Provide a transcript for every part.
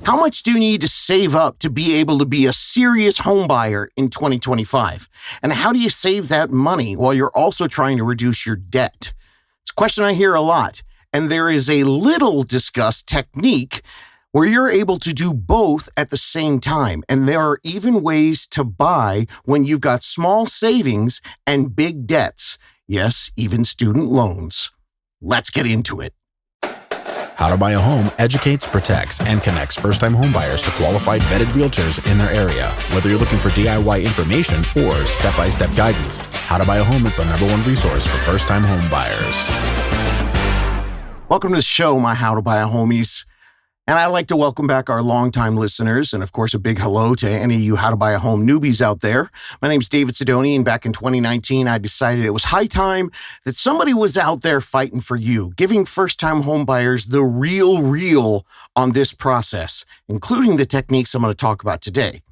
How much do you need to save up to be able to be a serious home buyer in 2025? And how do you save that money while you're also trying to reduce your debt? It's a question I hear a lot. And there is a little discussed technique where you're able to do both at the same time. And there are even ways to buy when you've got small savings and big debts. Yes, even student loans. Let's get into it. How to Buy a Home educates, protects, and connects first-time homebuyers to qualified vetted realtors in their area. Whether you're looking for DIY information or step-by-step guidance, How to Buy a Home is the #1 resource for first-time homebuyers. Welcome to the show, my How to Buy a Homies. And I'd like to welcome back our longtime listeners, and of course, a big hello to any of you How to Buy a Home newbies out there. My name's David Sidoni, and back in 2019, I decided it was high time that somebody was out there fighting for you, giving first-time home buyers the real on this process, including the techniques I'm going to talk about today.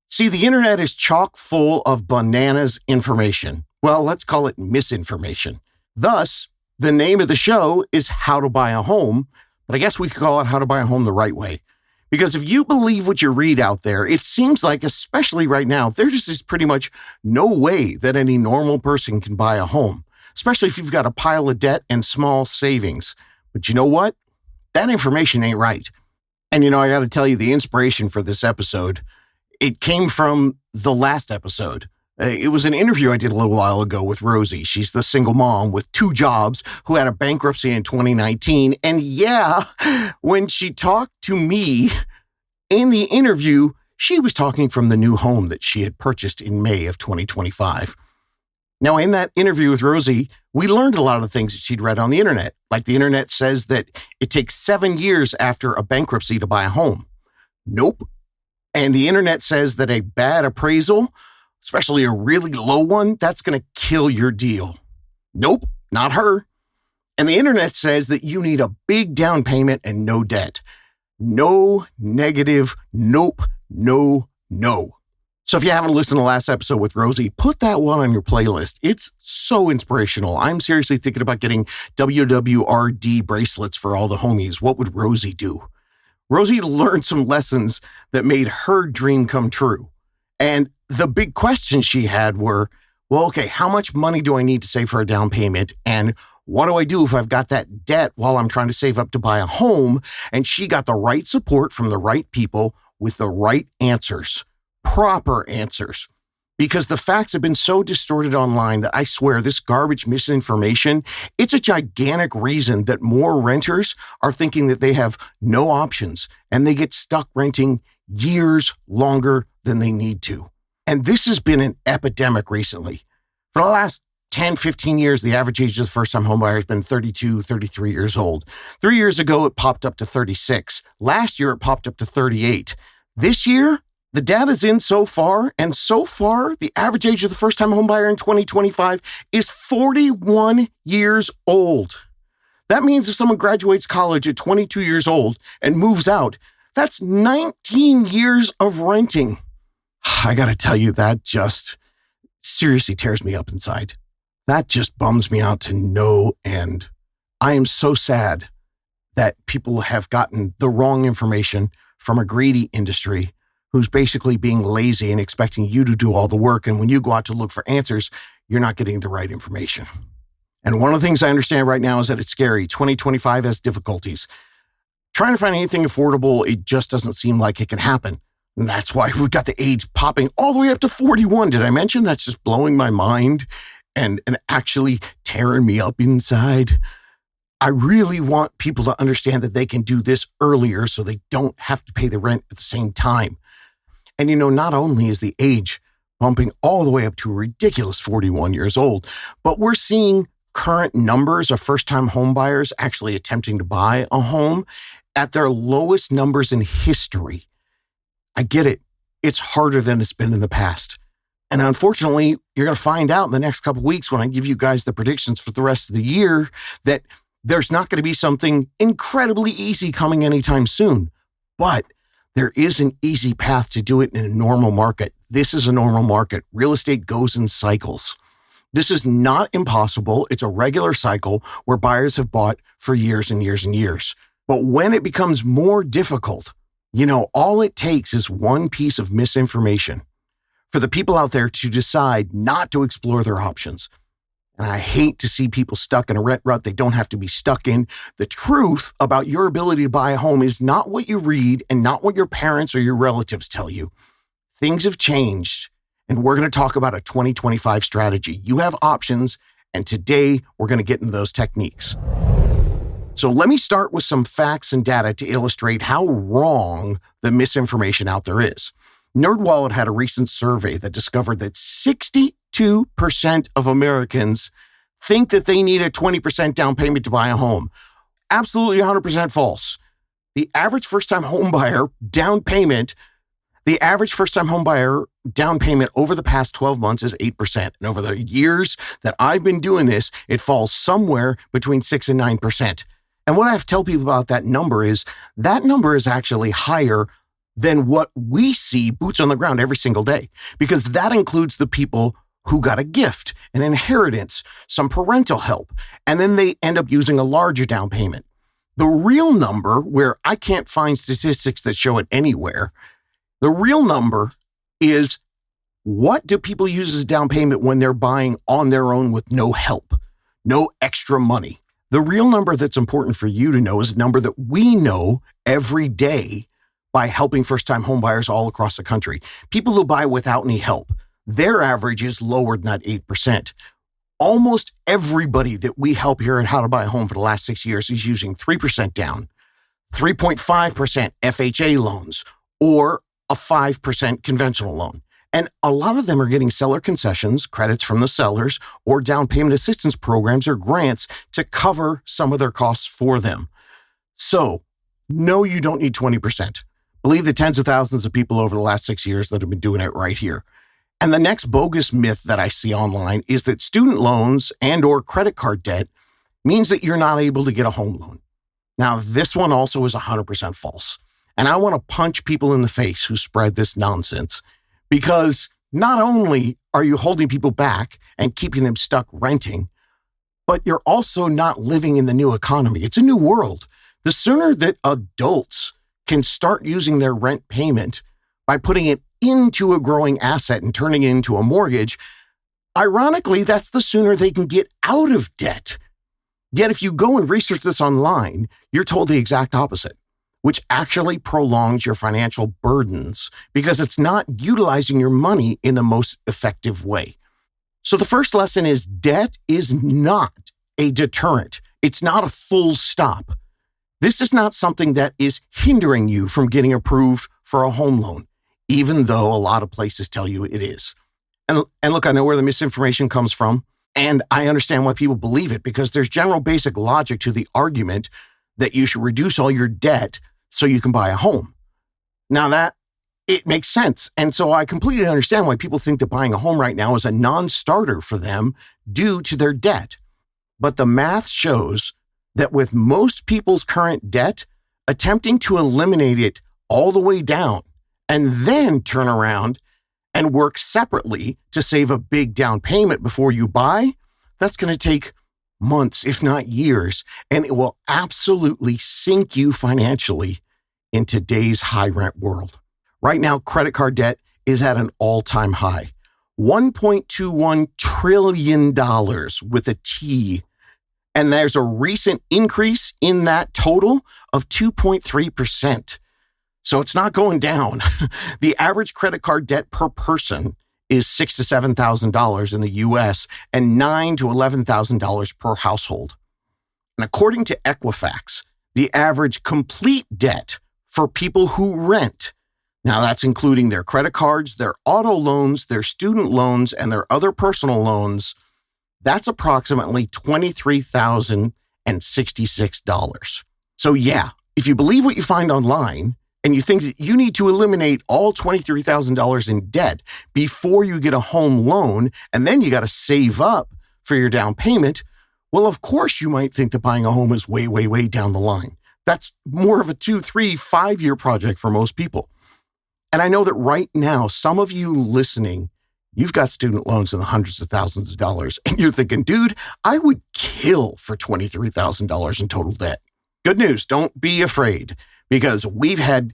See, the internet is chock full of bananas information. Well, let's call it misinformation. Thus, the name of the show is How to Buy a Home, but I guess we could call it How to Buy a Home the right way. Because if you believe what you read out there, it seems like, especially right now, there just is pretty much no way that any normal person can buy a home, especially if you've got a pile of debt and small savings. But you know what? That information ain't right. And I got to tell you, the inspiration for this episode, it came from the last episode. It was an interview I did a little while ago with Rosie. She's the single mom with 2 jobs who had a bankruptcy in 2019. And yeah, when she talked to me in the interview, she was talking from the new home that she had purchased in May of 2025. Now, in that interview with Rosie, we learned a lot of the things that she'd read on the internet. Like the internet says that it takes 7 years after a bankruptcy to buy a home. Nope. And the internet says that a bad appraisal, especially a really low one, that's going to kill your deal. Nope, not her. And the internet says that you need a big down payment and no debt. No, negative, nope, no. So if you haven't listened to the last episode with Rosie, put that one on your playlist. It's so inspirational. I'm seriously thinking about getting WWRD bracelets for all the homies. What would Rosie do? Rosie learned some lessons that made her dream come true. And the big questions she had were, well, okay, how much money do I need to save for a down payment? And what do I do if I've got that debt while I'm trying to save up to buy a home? And she got the right support from the right people with the right answers, proper answers. Because the facts have been so distorted online that I swear this garbage misinformation, it's a gigantic reason that more renters are thinking that they have no options and they get stuck renting years longer than they need to. And this has been an epidemic recently. For the last 10, 15 years, the average age of the first-time homebuyer has been 32, 33 years old. 3 years ago, it popped up to 36. Last year, it popped up to 38. This year, the data's in so far, and so far, the average age of the first-time homebuyer in 2025 is 41 years old. That means if someone graduates college at 22 years old and moves out, that's 19 years of renting. I gotta tell you, that just seriously tears me up inside. That just bums me out to no end. I am so sad that people have gotten the wrong information from a greedy industry who's basically being lazy and expecting you to do all the work. And when you go out to look for answers, you're not getting the right information. And one of the things I understand right now is that it's scary. 2025 has difficulties. Trying to find anything affordable, it just doesn't seem like it can happen. And that's why we've got the age popping all the way up to 41. Did I mention that's just blowing my mind and actually tearing me up inside? I really want people to understand that they can do this earlier so they don't have to pay the rent at the same time. And not only is the age bumping all the way up to a ridiculous 41 years old, but we're seeing current numbers of first-time home buyers actually attempting to buy a home at their lowest numbers in history. I get it. It's harder than it's been in the past. And unfortunately, you're going to find out in the next couple of weeks when I give you guys the predictions for the rest of the year that there's not going to be something incredibly easy coming anytime soon. But there is an easy path to do it in a normal market. This is a normal market. Real estate goes in cycles. This is not impossible. It's a regular cycle where buyers have bought for years and years and years. But when it becomes more difficult, All it takes is one piece of misinformation for the people out there to decide not to explore their options. And I hate to see people stuck in a rent rut they don't have to be stuck in. The truth about your ability to buy a home is not what you read and not what your parents or your relatives tell you. Things have changed, and we're going to talk about a 2025 strategy. You have options, and today we're going to get into those techniques. So let me start with some facts and data to illustrate how wrong the misinformation out there is. NerdWallet had a recent survey that discovered that 62% of Americans think that they need a 20% down payment to buy a home. Absolutely 100% false. The average first-time home buyer down payment over the past 12 months is 8%. And over the years that I've been doing this, it falls somewhere between 6 and 9%. And what I have to tell people about that number is actually higher than what we see boots on the ground every single day, because that includes the people who got a gift, an inheritance, some parental help, and then they end up using a larger down payment. The real number, where I can't find statistics that show it anywhere, the real number is, what do people use as down payment when they're buying on their own with no help, no extra money? The real number that's important for you to know is a number that we know every day by helping first-time homebuyers all across the country. People who buy without any help, their average is lower than that 8%. Almost everybody that we help here at How to Buy a Home for the last 6 years is using 3% down, 3.5% FHA loans, or a 5% conventional loan. And a lot of them are getting seller concessions, credits from the sellers, or down payment assistance programs or grants to cover some of their costs for them. So, no, you don't need 20%. Believe the tens of thousands of people over the last 6 years that have been doing it right here. And the next bogus myth that I see online is that student loans and or credit card debt means that you're not able to get a home loan. Now, this one also is 100% false. And I want to punch people in the face who spread this nonsense, because not only are you holding people back and keeping them stuck renting, but you're also not living in the new economy. It's a new world. The sooner that adults can start using their rent payment by putting it into a growing asset and turning it into a mortgage, ironically, that's the sooner they can get out of debt. Yet if you go and research this online, you're told the exact opposite, which actually prolongs your financial burdens because it's not utilizing your money in the most effective way. So the first lesson is debt is not a deterrent. It's not a full stop. This is not something that is hindering you from getting approved for a home loan, even though a lot of places tell you it is. And look, I know where the misinformation comes from, and I understand why people believe it, because there's general basic logic to the argument that you should reduce all your debt so you can buy a home. Now that, it makes sense. And so I completely understand why people think that buying a home right now is a non-starter for them due to their debt. But the math shows that with most people's current debt, attempting to eliminate it all the way down and then turn around and work separately to save a big down payment before you buy, that's going to take months, if not years, and it will absolutely sink you financially in today's high rent world. Right now, credit card debt is at an all-time high, $1.21 trillion with a T. And there's a recent increase in that total of 2.3%. So it's not going down. The average credit card debt per person is $6,000 to $7,000 in the US and $9,000 to $11,000 per household. And according to Equifax, the average complete debt for people who rent, now that's including their credit cards, their auto loans, their student loans, and their other personal loans, that's approximately $23,066. So yeah, if you believe what you find online and you think that you need to eliminate all $23,000 in debt before you get a home loan, and then you got to save up for your down payment, well, of course you might think that buying a home is way, way, way down the line. That's more of a 2, 3, 5-year project for most people. And I know that right now, some of you listening, you've got student loans in the hundreds of thousands of dollars, and you're thinking, dude, I would kill for $23,000 in total debt. Good news, don't be afraid, because we've had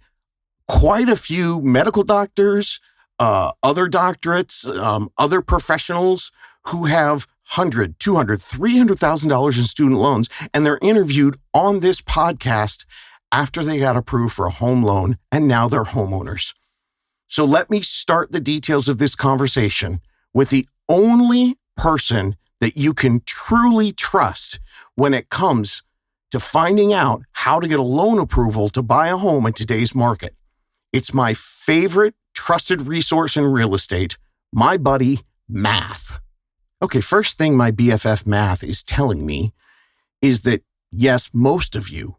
quite a few medical doctors, other doctorates, other professionals who have $100,000, $200,000, $300,000 in student loans, and they're interviewed on this podcast after they got approved for a home loan, and now they're homeowners. So let me start the details of this conversation with the only person that you can truly trust when it comes to finding out how to get a loan approval to buy a home in today's market. It's my favorite trusted resource in real estate, my buddy, Math. Okay, first thing my BFF Math is telling me is that, yes, most of you,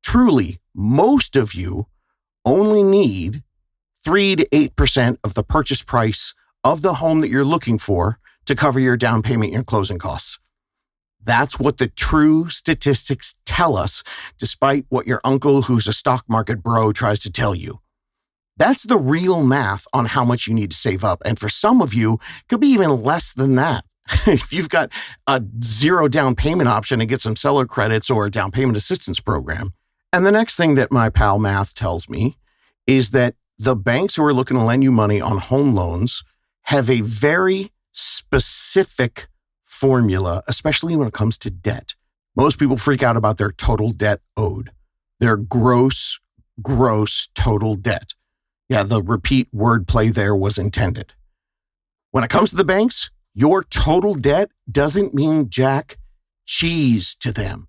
truly most of you, only need 3 to 8% of the purchase price of the home that you're looking for to cover your down payment and your closing costs. That's what the true statistics tell us, despite what your uncle who's a stock market bro tries to tell you. That's the real math on how much you need to save up. And for some of you, it could be even less than that. If you've got a 0 down payment option and get some seller credits or a down payment assistance program. And the next thing that my pal Math tells me is that the banks who are looking to lend you money on home loans have a very specific formula, especially when it comes to debt. Most people freak out about their total debt owed, their gross total debt. Yeah, the repeat wordplay there was intended. When it comes to the banks, your total debt doesn't mean jack cheese to them.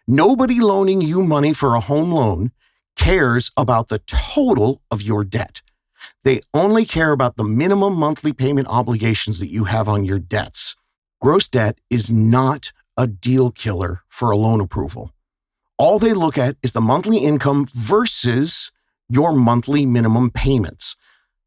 Nobody loaning you money for a home loan cares about the total of your debt. They only care about the minimum monthly payment obligations that you have on your debts. Gross debt is not a deal killer for a loan approval. All they look at is the monthly income versus your monthly minimum payments.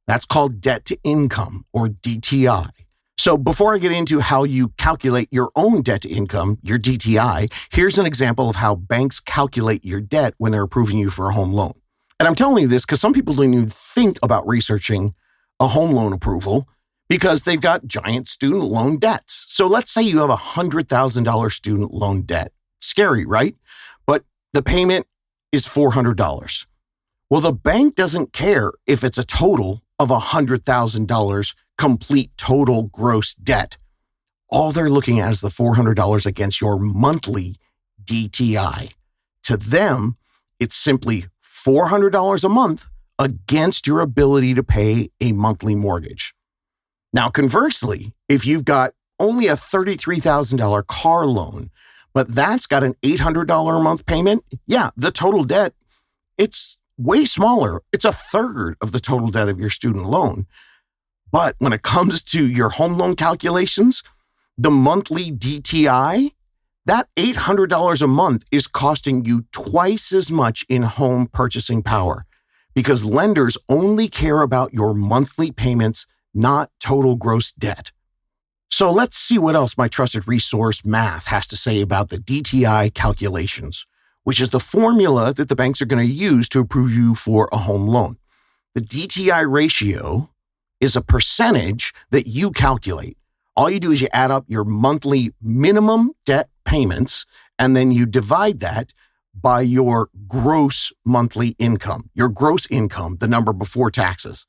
That's called debt to income, or DTI. So before I get into how you calculate your own debt to income, your DTI, here's an example of how banks calculate your debt when they're approving you for a home loan. And I'm telling you this because some people don't even think about researching a home loan approval because they've got giant student loan debts. So let's say you have a $100,000 student loan debt. Scary, right? But the payment is $400. Well, the bank doesn't care if it's a total of $100,000 complete total gross debt. All they're looking at is the $400 against your monthly DTI. To them, it's simply $400 a month against your ability to pay a monthly mortgage. Now, conversely, if you've got only a $33,000 car loan, but that's got an $800 a month payment, yeah, the total debt, it's way smaller. It's a third of the total debt of your student loan. But when it comes to your home loan calculations, the monthly DTI, that $800 a month is costing you twice as much in home purchasing power because lenders only care about your monthly payments, not total gross debt. So let's see what else my trusted resource Math has to say about the DTI calculations, which is the formula that the banks are going to use to approve you for a home loan. The DTI ratio is a percentage that you calculate. All you do is you add up your monthly minimum debt payments, and then you divide that by your gross monthly income, your gross income, the number before taxes.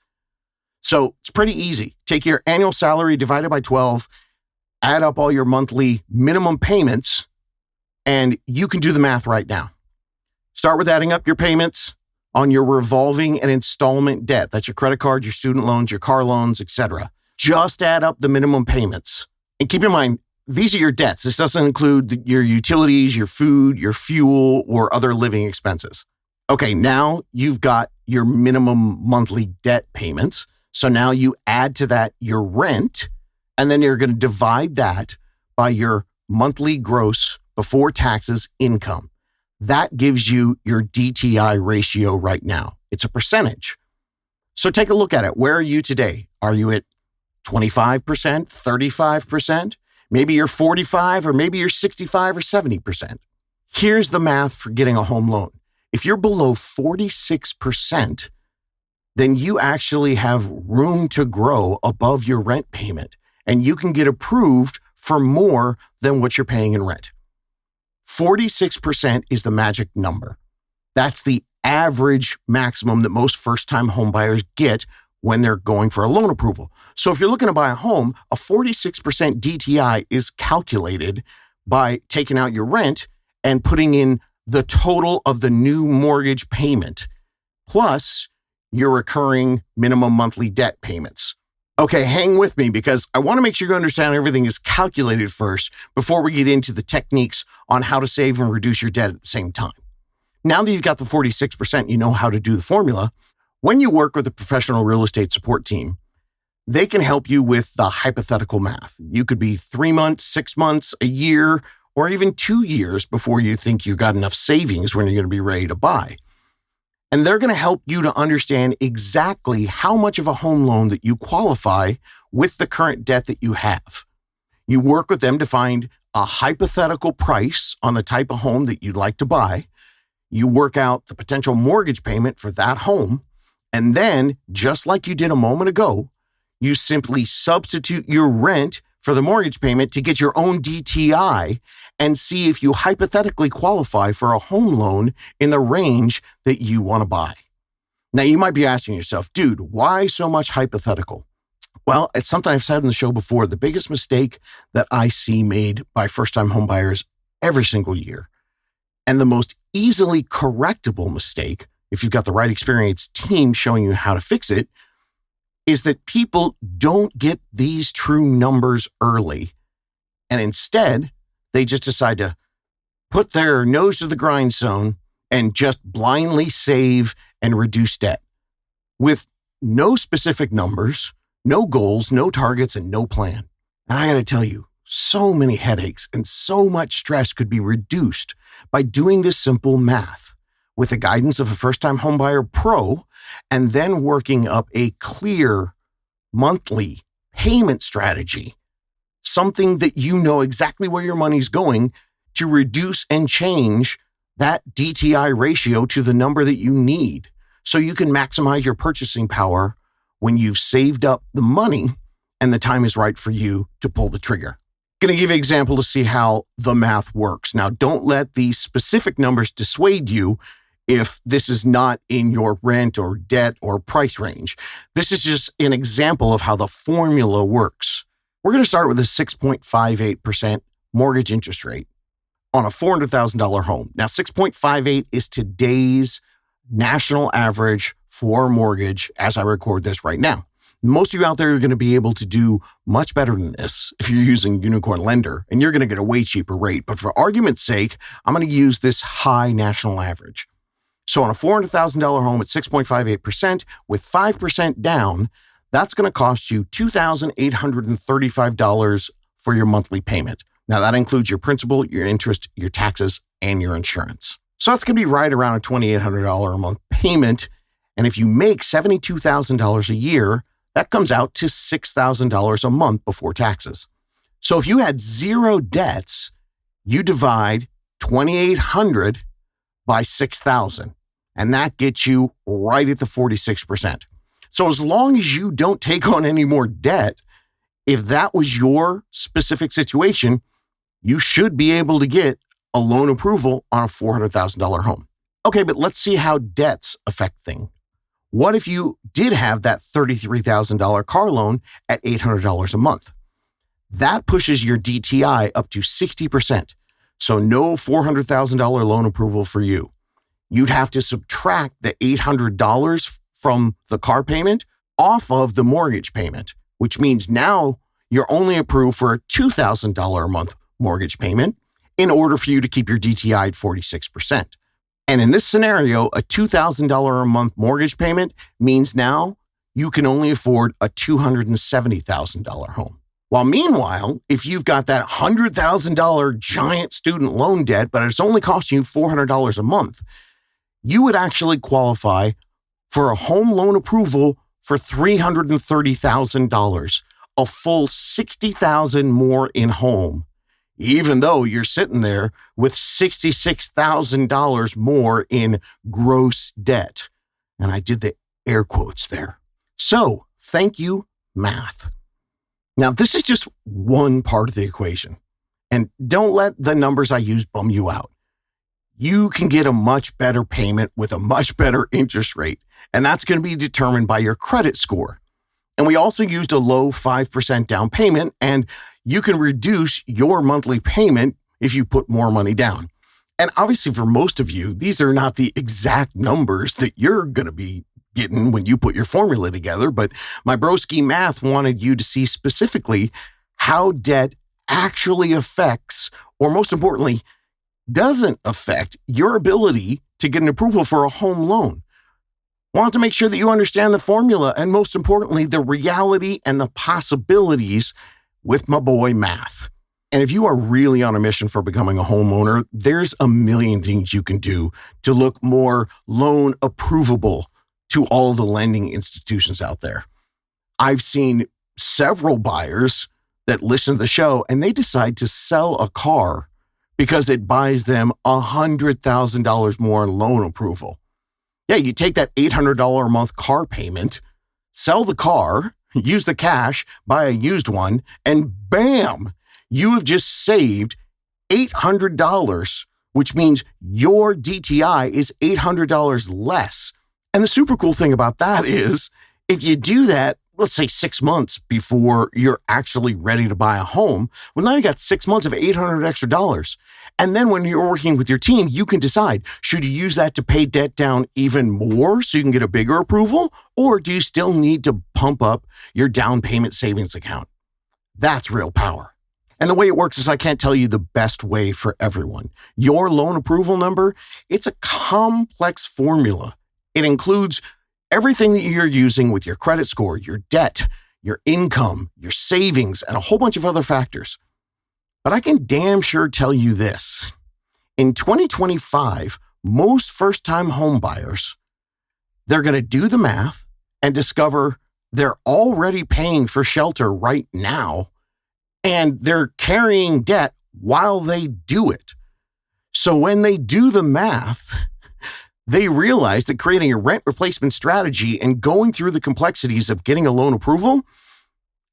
So it's pretty easy. Take your annual salary divided by 12, add up all your monthly minimum payments, and you can do the math right now. Start with adding up your payments on your revolving and installment debt. That's your credit card, your student loans, your car loans, etc. Just add up the minimum payments. And keep in mind, these are your debts. This doesn't include your utilities, your food, your fuel, or other living expenses. Okay, now you've got your minimum monthly debt payments. So now you add to that your rent, and then you're going to divide that by your monthly gross before taxes income. That gives you your DTI ratio right now. It's a percentage. So take a look at it. Where are you today? Are you at 25%, 35%? Maybe you're 45, or maybe you're 65 or 70%. Here's the math for getting a home loan. If you're below 46%, then you actually have room to grow above your rent payment, and you can get approved for more than what you're paying in rent. 46% is the magic number. That's the average maximum that most first-time home buyers get when they're going for a loan approval. So if you're looking to buy a home, a 46% DTI is calculated by taking out your rent and putting in the total of the new mortgage payment, plus your recurring minimum monthly debt payments. Okay, hang with me because I want to make sure you understand everything is calculated first before we get into the techniques on how to save and reduce your debt at the same time. Now that you've got the 46%, you know how to do the formula. When you work with a professional real estate support team, they can help you with the hypothetical math. You could be 3 months, 6 months, a year, or even 2 years before you think you've got enough savings when you're going to be ready to buy. And they're going to help you to understand exactly how much of a home loan that you qualify with the current debt that you have. You work with them to find a hypothetical price on the type of home that you'd like to buy. You work out the potential mortgage payment for that home. And then, just like you did a moment ago, you simply substitute your rent for the mortgage payment to get your own DTI and see if you hypothetically qualify for a home loan in the range that you want to buy. Now, you might be asking yourself, dude, why so much hypothetical? Well, it's something I've said in the show before. The biggest mistake that I see made by first-time home buyers every single year, and the most easily correctable mistake, if you've got the right experienced team showing you how to fix it, is that people don't get these true numbers early. And instead, they just decide to put their nose to the grindstone and just blindly save and reduce debt with no specific numbers, no goals, no targets, and no plan. And I got to tell you, so many headaches and so much stress could be reduced by doing this simple math with the guidance of a first-time homebuyer pro, and then working up a clear monthly payment strategy, something that you know exactly where your money's going to reduce and change that DTI ratio to the number that you need so you can maximize your purchasing power when you've saved up the money and the time is right for you to pull the trigger. Going to give you an example to see how the math works. Now, don't let these specific numbers dissuade you if this is not in your rent or debt or price range. This is just an example of how the formula works. We're going to start with a 6.58% mortgage interest rate on a $400,000 home. Now, 6.58 is today's national average for mortgage as I record this right now. Most of you out there are going to be able to do much better than this if you're using Unicorn Lender, and you're going to get a way cheaper rate. But for argument's sake, I'm going to use this high national average. So on a $400,000 home at 6.58% with 5% down, that's going to cost you $2,835 for your monthly payment. Now that includes your principal, your interest, your taxes, and your insurance. So that's going to be right around a $2,800 a month payment. And if you make $72,000 a year, that comes out to $6,000 a month before taxes. So if you had zero debts, you divide $2,800 by 6,000, and that gets you right at the 46%. So as long as you don't take on any more debt, if that was your specific situation, you should be able to get a loan approval on a $400,000 home. Okay, but let's see how debts affect things. What if you did have that $33,000 car loan at $800 a month? That pushes your DTI up to 60%. So no $400,000 loan approval for you. You'd have to subtract the $800 from the car payment off of the mortgage payment, which means now you're only approved for a $2,000 a month mortgage payment in order for you to keep your DTI at 46%. And in this scenario, a $2,000 a month mortgage payment means now you can only afford a $270,000 home. While meanwhile, if you've got that $100,000 giant student loan debt, but it's only costing you $400 a month, you would actually qualify for a home loan approval for $330,000, a full $60,000 more in home, even though you're sitting there with $66,000 more in gross debt. And I did the air quotes there. So thank you, math. Now, this is just one part of the equation. And don't let the numbers I use bum you out. you can get a much better payment with a much better interest rate. And that's going to be determined by your credit score. And we also used a low 5% down payment, and you can reduce your monthly payment if you put more money down. And obviously for most of you, these are not the exact numbers that you're going to be getting when you put your formula together, but my broski math wanted you to see specifically how debt actually affects, or most importantly, doesn't affect your ability to get an approval for a home loan. Want to make sure that you understand the formula and most importantly, the reality and the possibilities with my boy math. And if you are really on a mission for becoming a homeowner, there's a million things you can do to look more loan approvable to all the lending institutions out there. I've seen several buyers that listen to the show and they decide to sell a car because it buys them $100,000 more in loan approval. Yeah, you take that $800 a month car payment, sell the car, use the cash, buy a used one, and bam, you have just saved $800, which means your DTI is $800 less. And the super cool thing about that is if you do that, let's say 6 months before you're actually ready to buy a home, well, now you got 6 months of $800 extra dollars. And then when you're working with your team, you can decide, should you use that to pay debt down even more so you can get a bigger approval? Or do you still need to pump up your down payment savings account? That's real power. And the way it works is I can't tell you the best way for everyone. Your loan approval number, it's a complex formula. It includes everything that you're using with your credit score, your debt, your income, your savings, and a whole bunch of other factors. But I can damn sure tell you this. In 2025, most first-time home buyers, they're going to do the math and discover they're already paying for shelter right now, and they're carrying debt while they do it. So when they do the math, they realize that creating a rent replacement strategy and going through the complexities of getting a loan approval,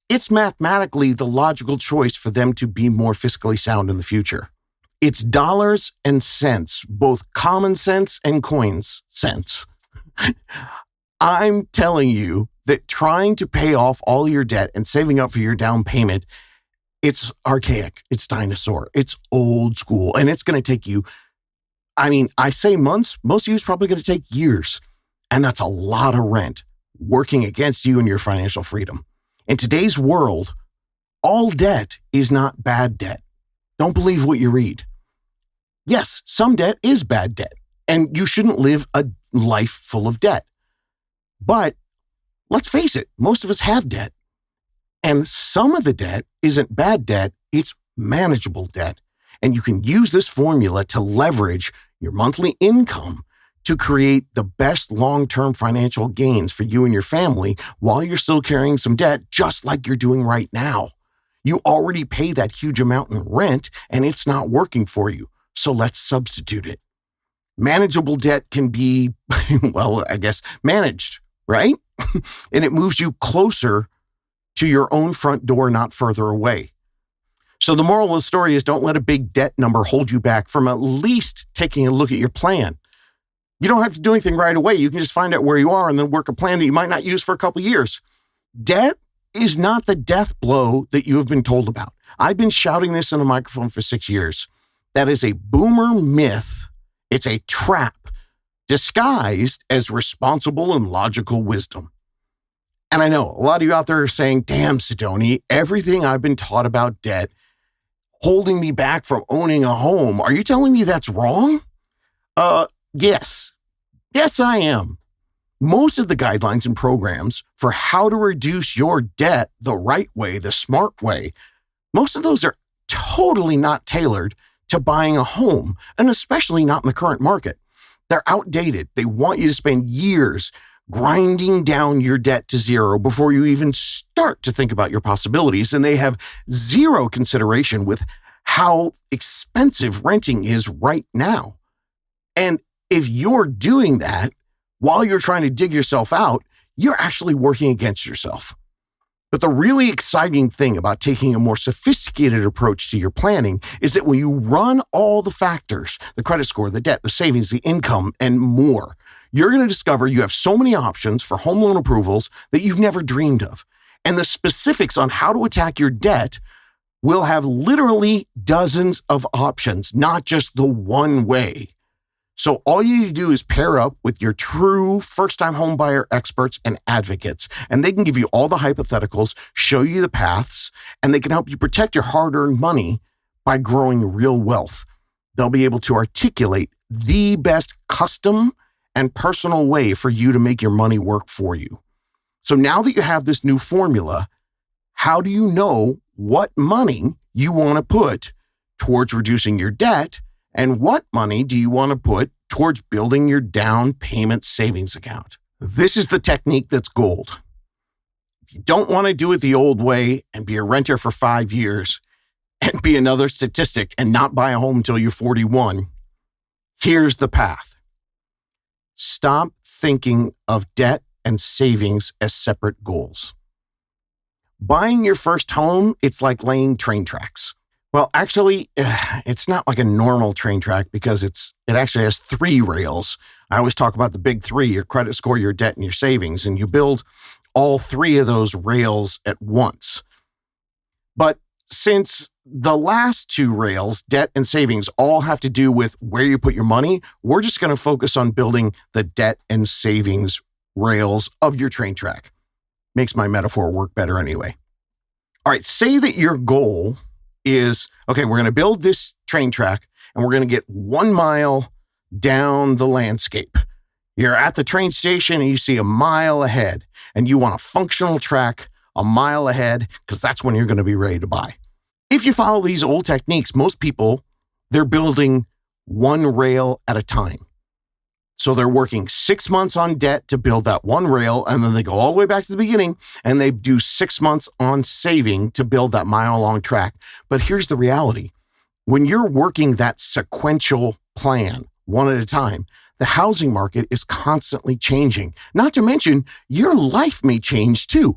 it's mathematically the logical choice for them to be more fiscally sound in the future. It's dollars and cents, both common sense and coins sense. I'm telling you that trying to pay off all your debt and saving up for your down payment, it's archaic, it's dinosaur, it's old school, and it's going to take you, I say months, most of you is probably going to take years. And that's a lot of rent working against you and your financial freedom. In today's world, all debt is not bad debt. Don't believe what you read. Yes, some debt is bad debt, and you shouldn't live a life full of debt. But let's face it, most of us have debt. And some of the debt isn't bad debt, it's manageable debt. And you can use this formula to leverage your monthly income to create the best long-term financial gains for you and your family while you're still carrying some debt, just like you're doing right now. You already pay that huge amount in rent and it's not working for you. So let's substitute it. Manageable debt can be, managed, right? And it moves you closer to your own front door, not further away. So the moral of the story is don't let a big debt number hold you back from at least taking a look at your plan. You don't have to do anything right away. You can just find out where you are and then work a plan that you might not use for a couple of years. Debt is not the death blow that you have been told about. I've been shouting this in a microphone for 6 years. That is a boomer myth. It's a trap disguised as responsible and logical wisdom. And I know a lot of you out there are saying, damn, Sidoni, everything I've been taught about debt holding me back from owning a home. Are you telling me that's wrong? Yes. Yes, I am. Most of the guidelines and programs for how to reduce your debt the right way, the smart way, most of those are totally not tailored to buying a home, and especially not in the current market. They're outdated. They want you to spend years grinding down your debt to zero before you even start to think about your possibilities. And they have zero consideration with how expensive renting is right now. And if you're doing that while you're trying to dig yourself out, you're actually working against yourself. But the really exciting thing about taking a more sophisticated approach to your planning is that when you run all the factors, the credit score, the debt, the savings, the income, and more, you're going to discover you have so many options for home loan approvals that you've never dreamed of. And the specifics on how to attack your debt will have literally dozens of options, not just the one way. So all you need to do is pair up with your true first-time homebuyer experts and advocates, and they can give you all the hypotheticals, show you the paths, and they can help you protect your hard-earned money by growing real wealth. They'll be able to articulate the best custom and personal way for you to make your money work for you. So now that you have this new formula, how do you know what money you want to put towards reducing your debt, and what money do you want to put towards building your down payment savings account? This is the technique that's gold. If you don't want to do it the old way and be a renter for 5 years and be another statistic and not buy a home until you're 41, here's the path. Stop thinking of debt and savings as separate goals. Buying your first home, it's like laying train tracks. Well, actually, it's not like a normal train track because it actually has 3 rails. I always talk about the big 3, your credit score, your debt, and your savings, and you build all 3 of those rails at once. But since the last 2 rails, debt and savings, all have to do with where you put your money, we're just going to focus on building the debt and savings rails of your train track. Makes my metaphor work better anyway. All right, say that your goal is, okay, we're going to build this train track and we're going to get 1 mile down the landscape. You're at the train station and you see a mile ahead and you want a functional track a mile ahead because that's when you're going to be ready to buy. If you follow these old techniques, most people, they're building 1 rail at a time. So they're working 6 months on debt to build that 1 rail, and then they go all the way back to the beginning, and they do 6 months on saving to build that mile-long track. But here's the reality. When you're working that sequential plan, one at a time, the housing market is constantly changing. Not to mention, your life may change too.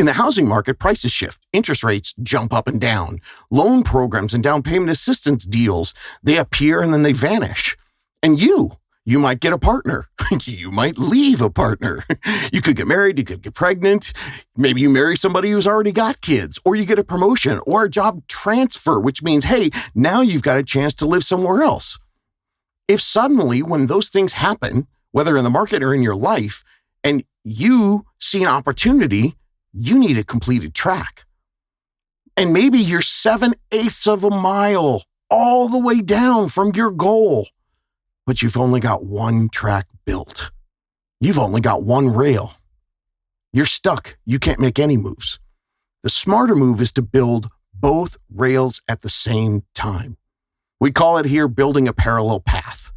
In the housing market, prices shift. Interest rates jump up and down. Loan programs and down payment assistance deals, they appear and then they vanish. And you might get a partner. You might leave a partner. You could get married. You could get pregnant. Maybe you marry somebody who's already got kids, or you get a promotion or a job transfer, which means, hey, now you've got a chance to live somewhere else. If suddenly when those things happen, whether in the market or in your life, and you see an opportunity, you need a completed track. And maybe you're 7/8 of a mile all the way down from your goal. But you've only got 1 track built. You've only got 1 rail. You're stuck. You can't make any moves. The smarter move is to build both rails at the same time. We call it here building a parallel path.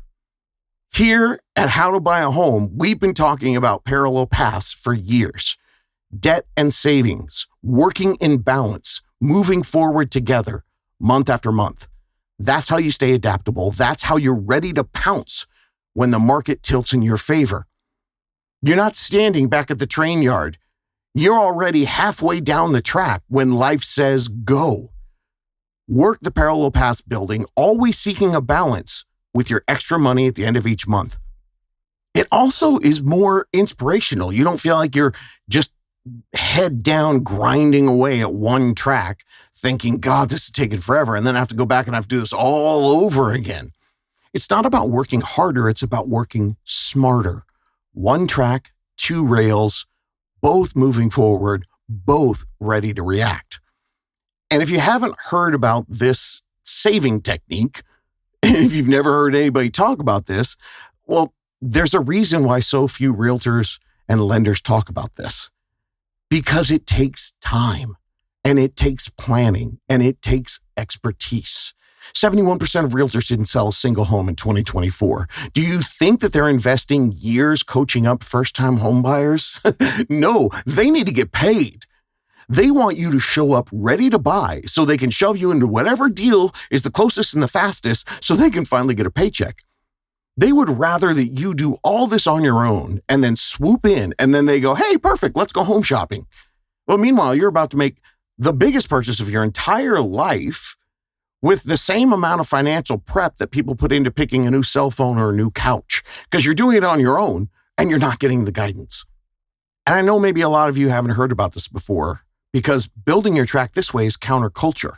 Here at How to Buy a Home, we've been talking about parallel paths for years. Debt and savings, working in balance, moving forward together, month after month. That's how you stay adaptable. That's how you're ready to pounce when the market tilts in your favor. You're not standing back at the train yard. You're already halfway down the track when life says go. Work the parallel paths building, always seeking a balance with your extra money at the end of each month. It also is more inspirational. You don't feel like you're just head down grinding away at 1 track thinking, God, this is taking forever, and then I have to go back and I have to do this all over again. It's not about working harder. It's about working smarter. 1 track, 2 rails, both moving forward, both ready to react. And if you haven't heard about this saving technique, and if you've never heard anybody talk about this, well, there's a reason why so few realtors and lenders talk about this. Because it takes time, and it takes planning, and it takes expertise. 71% of realtors didn't sell a single home in 2024. Do you think that they're investing years coaching up first-time home buyers? No, they need to get paid. They want you to show up ready to buy so they can shove you into whatever deal is the closest and the fastest so they can finally get a paycheck. They would rather that you do all this on your own and then swoop in and then they go, hey, perfect, let's go home shopping. Well, meanwhile, you're about to make the biggest purchase of your entire life with the same amount of financial prep that people put into picking a new cell phone or a new couch, because you're doing it on your own and you're not getting the guidance. And I know maybe a lot of you haven't heard about this before, because building your track this way is counterculture.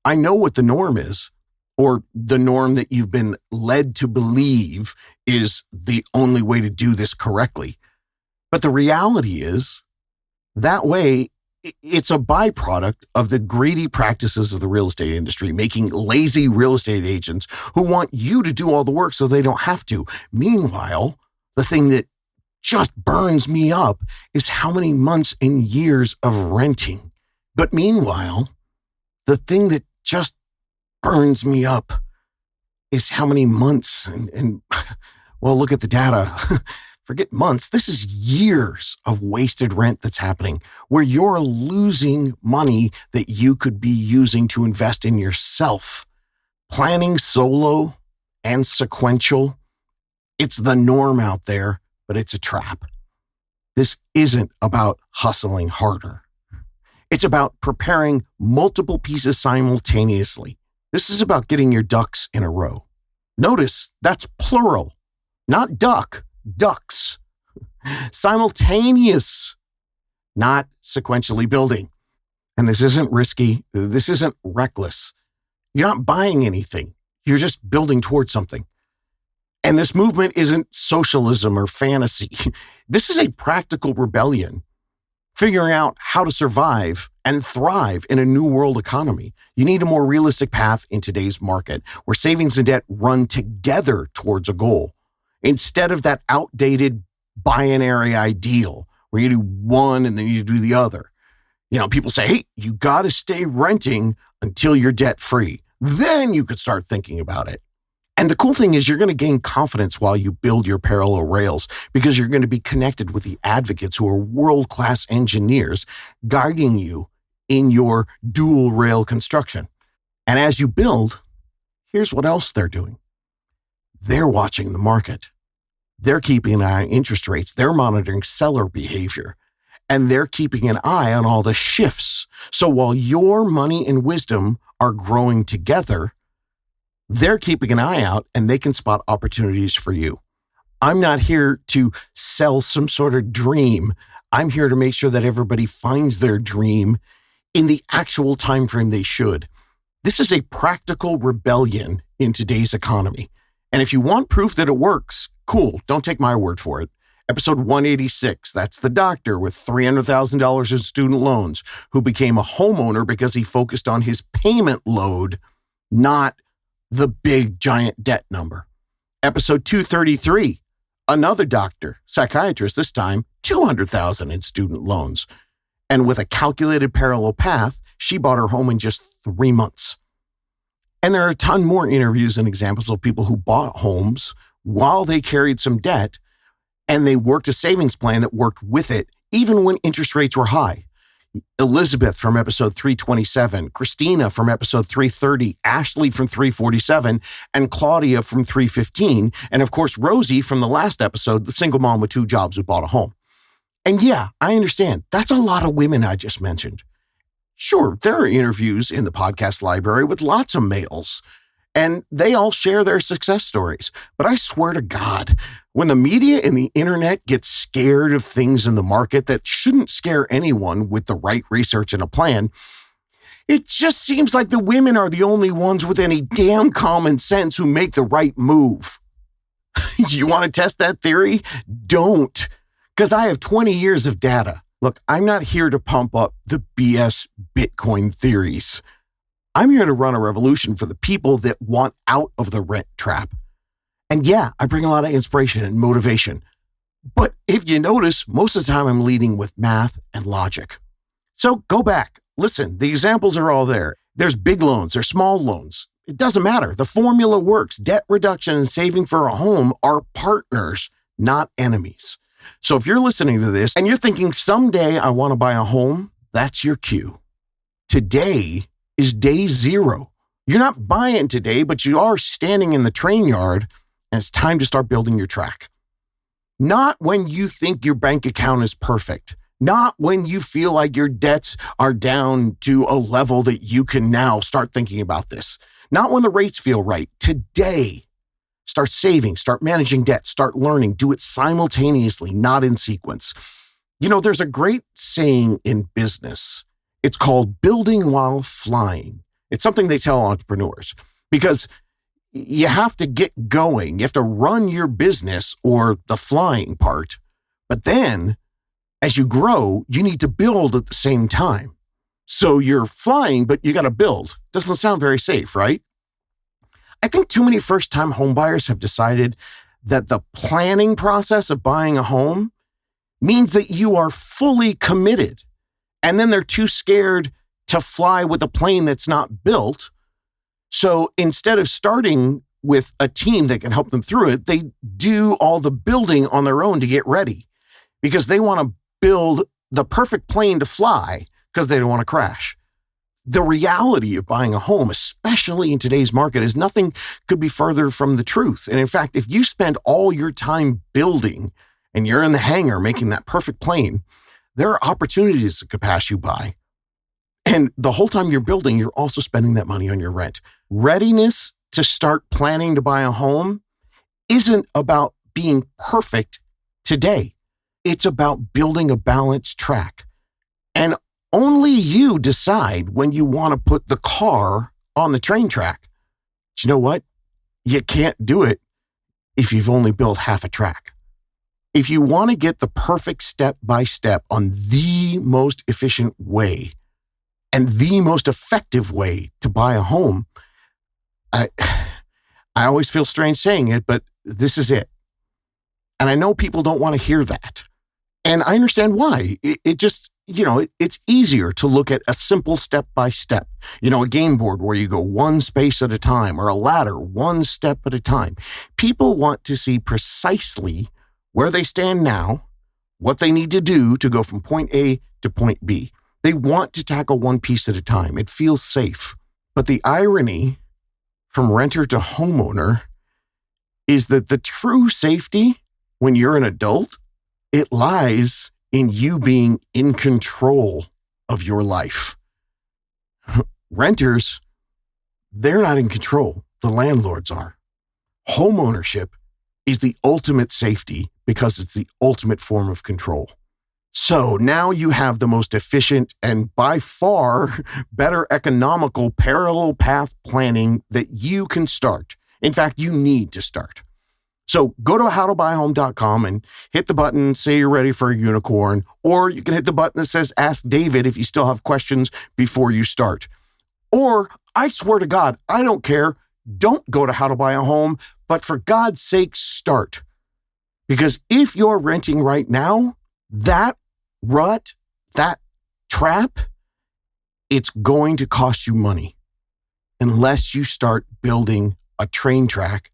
I know what the norm is, or the norm that you've been led to believe is the only way to do this correctly. But the reality is that way, it's a byproduct of the greedy practices of the real estate industry, making lazy real estate agents who want you to do all the work so they don't have to. Meanwhile, the thing that just burns me up is how many months and years of renting. But meanwhile, the thing that just burns me up is how many months and well, look at the data. Forget months. This is years of wasted rent that's happening, where you're losing money that you could be using to invest in yourself. Planning solo and sequential, it's the norm out there, but it's a trap. This isn't about hustling harder. It's about preparing multiple pieces simultaneously. This is about getting your ducks in a row. Notice that's plural, not duck. Ducks. Simultaneous, not sequentially building. And this isn't risky. This isn't reckless. You're not buying anything. You're just building towards something. And this movement isn't socialism or fantasy. This is a practical rebellion, figuring out how to survive and thrive in a new world economy. You need a more realistic path in today's market, where savings and debt run together towards a goal, instead of that outdated binary ideal where you do one and then you do the other. You know, people say, hey, you got to stay renting until you're debt free. Then you could start thinking about it. And the cool thing is you're going to gain confidence while you build your parallel rails, because you're going to be connected with the advocates who are world-class engineers guiding you in your dual rail construction. And as you build, here's what else they're doing. They're watching the market. They're keeping an eye on interest rates. They're monitoring seller behavior. And they're keeping an eye on all the shifts. So while your money and wisdom are growing together, they're keeping an eye out and they can spot opportunities for you. I'm not here to sell some sort of dream. I'm here to make sure that everybody finds their dream in the actual time frame they should. This is a practical rebellion in today's economy. And if you want proof that it works, cool, don't take my word for it. Episode 186, that's the doctor with $300,000 in student loans who became a homeowner because he focused on his payment load, not the big giant debt number. Episode 233, another doctor, psychiatrist this time, $200,000 in student loans. And with a calculated parallel path, she bought her home in just 3 months. And there are a ton more interviews and examples of people who bought homes while they carried some debt, and they worked a savings plan that worked with it, even when interest rates were high. Elizabeth from episode 327, Christina from episode 330, Ashley from 347, and Claudia from 315, and of course, Rosie from the last episode, the single mom with 2 jobs who bought a home. And yeah, I understand. That's a lot of women I just mentioned. Sure, there are interviews in the podcast library with lots of males, and they all share their success stories. But I swear to God, when the media and the internet get scared of things in the market that shouldn't scare anyone with the right research and a plan, it just seems like the women are the only ones with any damn common sense who make the right move. You want to test that theory? Don't, because I have 20 years of data. Look, I'm not here to pump up the BS Bitcoin theories. I'm here to run a revolution for the people that want out of the rent trap. And yeah, I bring a lot of inspiration and motivation. But if you notice, most of the time I'm leading with math and logic. So go back, listen, the examples are all there. There's big loans, there's small loans. It doesn't matter. The formula works. Debt reduction and saving for a home are partners, not enemies. So if you're listening to this and you're thinking someday I want to buy a home, that's your cue. Today is day 0. You're not buying today, but you are standing in the train yard, and it's time to start building your track. Not when you think your bank account is perfect. Not when you feel like your debts are down to a level that you can now start thinking about this. Not when the rates feel right. Today, start saving, start managing debt, start learning. Do it simultaneously, not in sequence. You know, there's a great saying in business. It's called building while flying. It's something they tell entrepreneurs because you have to get going. You have to run your business or the flying part. But then as you grow, you need to build at the same time. So you're flying, but you got to build. Doesn't sound very safe, right? I think too many first-time homebuyers have decided that the planning process of buying a home means that you are fully committed. And then they're too scared to fly with a plane that's not built. So instead of starting with a team that can help them through it, they do all the building on their own to get ready because they want to build the perfect plane to fly because they don't want to crash. The reality of buying a home, especially in today's market, is nothing could be further from the truth. And in fact, if you spend all your time building and you're in the hangar making that perfect plane, there are opportunities that could pass you by. And the whole time you're building, you're also spending that money on your rent. Readiness to start planning to buy a home isn't about being perfect today. It's about building a balanced track. And only you decide when you want to put the car on the train track. But you know what? You can't do it if you've only built half a track. If you want to get the perfect step-by-step on the most efficient way and the most effective way to buy a home, I always feel strange saying it, but this is it. And I know people don't want to hear that. And I understand why. It just, it's easier to look at a simple step-by-step, a game board where you go one space at a time or a ladder one step at a time. People want to see precisely where they stand now, what they need to do to go from point A to point B. They want to tackle one piece at a time. It feels safe. But the irony from renter to homeowner is that the true safety when you're an adult, it lies in you being in control of your life. Renters, they're not in control. The landlords are. Homeownership is the ultimate safety because it's the ultimate form of control. So now you have the most efficient and by far better economical parallel path planning that you can start. In fact, you need to start. So go to howtobuyahome.com and hit the button, say you're ready for a unicorn, or you can hit the button that says Ask David if you still have questions before you start. Or, I swear to God, I don't care. Don't go to How to Buy a Home, but for God's sake, start. Because if you're renting right now, that rut, that trap, it's going to cost you money unless you start building a train track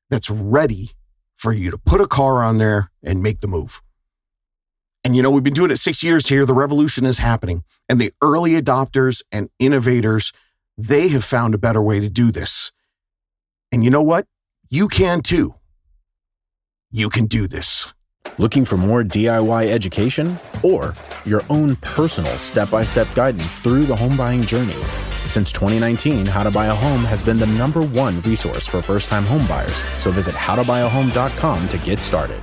that's ready for you to put a car on there and make the move. And we've been doing it 6 years here. The revolution is happening. And the early adopters and innovators, they have found a better way to do this. And you know what? You can too. You can do this. Looking for more DIY education or your own personal step-by-step guidance through the home buying journey? Since 2019, How to Buy a Home has been the #1 resource for first-time home buyers. So visit howtobuyahome.com to get started.